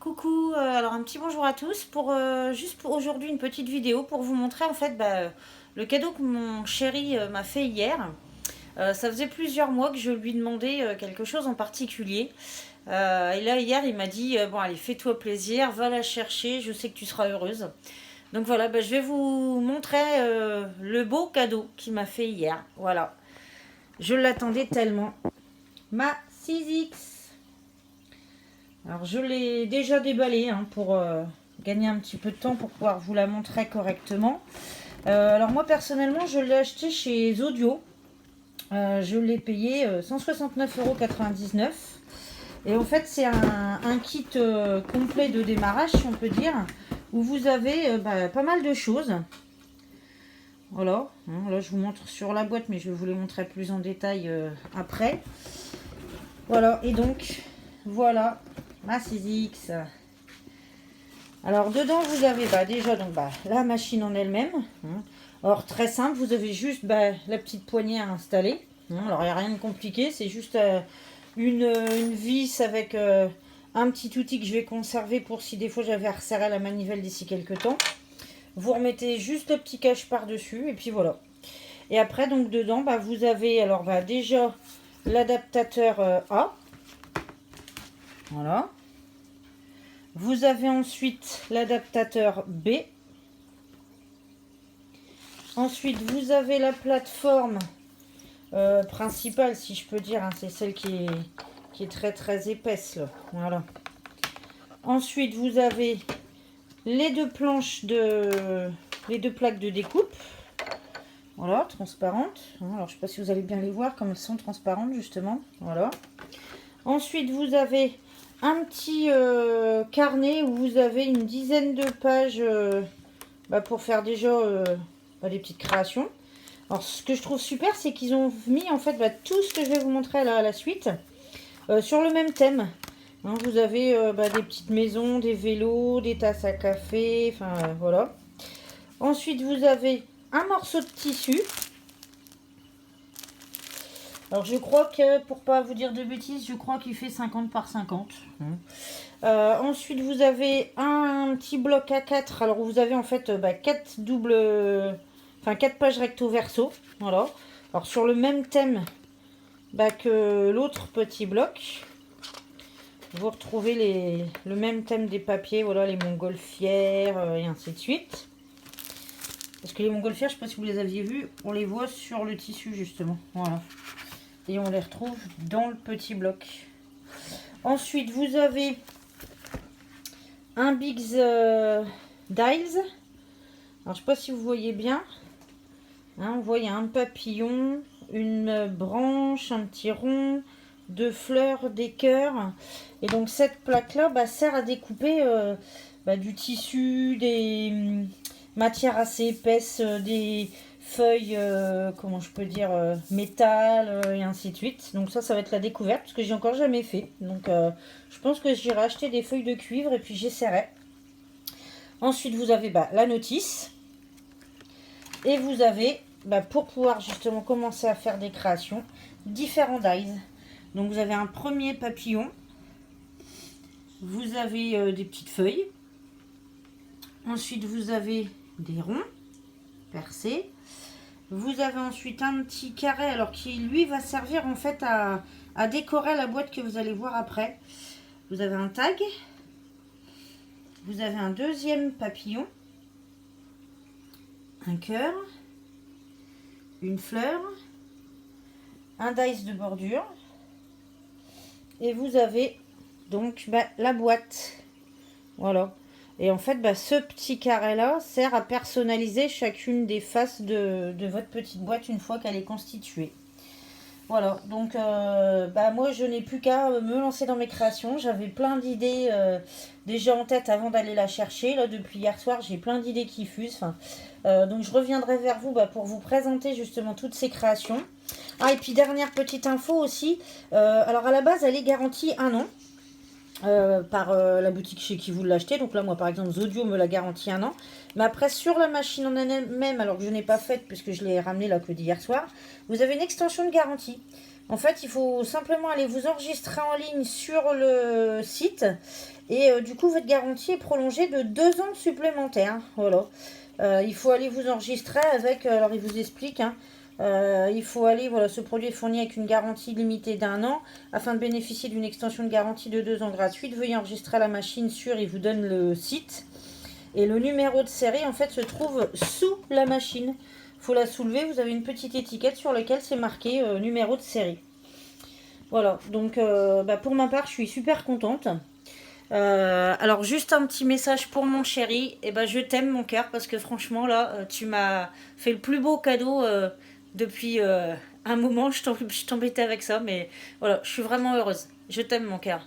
Coucou, alors un petit bonjour à tous pour juste pour aujourd'hui une petite vidéo pour vous montrer en fait le cadeau que mon chéri m'a fait hier. Ça faisait plusieurs mois que je lui demandais quelque chose en particulier. Et là hier il m'a dit bon allez fais-toi plaisir, va la chercher, je sais que tu seras heureuse. Donc voilà, je vais vous montrer le beau cadeau qu'il m'a fait hier. Voilà, je l'attendais tellement. Ma 6X. Alors je l'ai déjà déballé pour gagner un petit peu de temps pour pouvoir vous la montrer correctement. Alors moi personnellement je l'ai acheté chez Zodio. Je l'ai payé 169,99 €. Et en fait c'est un kit complet de démarrage si on peut dire. Où vous avez pas mal de choses. Voilà, là je vous montre sur la boîte mais je vais vous les montrer plus en détail après. Voilà, et donc voilà ma 6X. Alors dedans vous avez déjà donc la machine en elle-même. Alors très simple, vous avez juste la petite poignée à installer. Alors il n'y a rien de compliqué, c'est juste une vis avec un petit outil que je vais conserver pour si des fois j'avais à resserrer la manivelle d'ici quelques temps. Vous remettez juste le petit cache par-dessus et puis voilà. Et après donc dedans vous avez alors déjà l'adaptateur A. Voilà. Vous avez ensuite l'adaptateur B. Ensuite, vous avez la plateforme principale, si je peux dire. C'est celle qui est très très épaisse. Là. Voilà. Ensuite, vous avez les deux plaques de découpe. Voilà, transparentes. Alors, je ne sais pas si vous allez bien les voir, comme elles sont transparentes, justement. Voilà. Ensuite, vous avez un petit carnet où vous avez une dizaine de pages pour faire déjà des petites créations. Alors ce que je trouve super, c'est qu'ils ont mis en fait tout ce que je vais vous montrer là à la suite sur le même thème. Vous avez des petites maisons, des vélos, des tasses à café, enfin voilà. Ensuite vous avez un morceau de tissu. Alors je crois que, pour pas vous dire de bêtises, je crois qu'il fait 50 par 50. Ensuite vous avez un petit bloc A4. Alors vous avez en fait 4 pages recto verso. Voilà. Alors sur le même thème que l'autre petit bloc. Vous retrouvez le même thème des papiers, voilà, les montgolfières et ainsi de suite. Parce que les montgolfières, je ne sais pas si vous les aviez vues, on les voit sur le tissu justement. Voilà. Et on les retrouve dans le petit bloc. Ensuite, vous avez un Big's Dials. Alors, je ne sais pas si vous voyez bien. On voit, il y a un papillon, une branche, un petit rond, deux fleurs, des cœurs. Et donc, cette plaque-là sert à découper du tissu, des matières assez épaisses, des feuilles, comment je peux dire, métal et ainsi de suite. Donc ça va être la découverte parce que j'ai encore jamais fait. Donc je pense que j'irai acheter des feuilles de cuivre et puis j'essaierai. Ensuite vous avez la notice et vous avez pour pouvoir justement commencer à faire des créations, différents dies. Donc vous avez un premier papillon, vous avez des petites feuilles, ensuite vous avez des ronds percés. Vous avez ensuite un petit carré, alors qui lui va servir en fait à décorer la boîte que vous allez voir après. Vous avez un tag. Vous avez un deuxième papillon. Un cœur. Une fleur. Un dice de bordure. Et vous avez donc la boîte. Voilà. Et en fait, ce petit carré-là sert à personnaliser chacune des faces de votre petite boîte une fois qu'elle est constituée. Voilà, donc moi je n'ai plus qu'à me lancer dans mes créations. J'avais plein d'idées déjà en tête avant d'aller la chercher. Là, depuis hier soir, j'ai plein d'idées qui fusent. Donc je reviendrai vers vous pour vous présenter justement toutes ces créations. Ah, et puis dernière petite info aussi. Alors à la base, elle est garantie 1 an. Par la boutique chez qui vous l'achetez. Donc là, moi, par exemple, Zodio me l'a garantit 1 an. Mais après, sur la machine en elle-même, alors que je n'ai pas faite puisque je l'ai ramenée là que d'hier soir, vous avez une extension de garantie. En fait, il faut simplement aller vous enregistrer en ligne sur le site Et du coup, votre garantie est prolongée de 2 ans supplémentaires. Voilà. Il faut aller vous enregistrer avec, alors il vous explique, hein, il faut aller, voilà, ce produit est fourni avec une garantie limitée d'1 an. Afin de bénéficier d'une extension de garantie de 2 ans gratuite, veuillez enregistrer la machine sur, il vous donne le site. Et le numéro de série, en fait, se trouve sous la machine. Il faut la soulever, vous avez une petite étiquette sur laquelle c'est marqué numéro de série. Voilà, donc pour ma part, je suis super contente. Alors juste un petit message pour mon chéri, et je t'aime mon cœur parce que franchement là tu m'as fait le plus beau cadeau depuis un moment, je t'embêtais avec ça mais voilà, je suis vraiment heureuse. Je t'aime mon cœur.